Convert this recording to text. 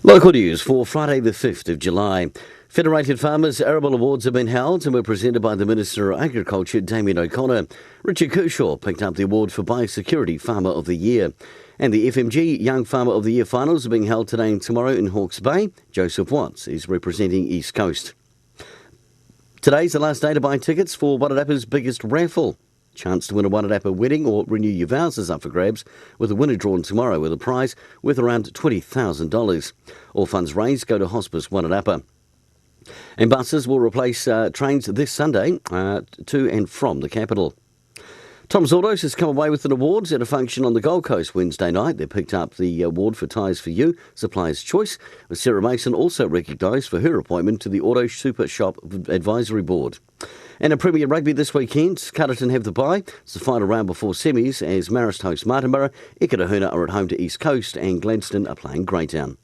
Local news for Friday the 5th of July. Federated Farmers Arable Awards have been held and were presented by the Minister of Agriculture, Damien O'Connor. Richard Kershaw picked up the award for Biosecurity Farmer of the Year. And the FMG Young Farmer of the Year finals are being held today and tomorrow in Hawke's Bay. Joseph Watts is representing East Coast. Today's the last day to buy tickets for Wairarapa's biggest raffle. Chance to win a Wairarapa wedding or renew your vows is up for grabs, with a winner drawn tomorrow with a prize worth around $20,000. All funds raised go to Hospice Wairarapa. And buses will replace trains this Sunday to and from the capital. Tom's Autos has come away with an award at a function on the Gold Coast Wednesday night. They picked up the award for Tyres for You, Supplier's Choice, with Sarah Mason also recognised for her appointment to the Auto Super Shop Advisory Board. And in Premier Rugby this weekend, Carterton have the bye. It's the final round before semis as Marist host Martinborough, Ikitahuna are at home to East Coast and Gladstone are playing Greytown.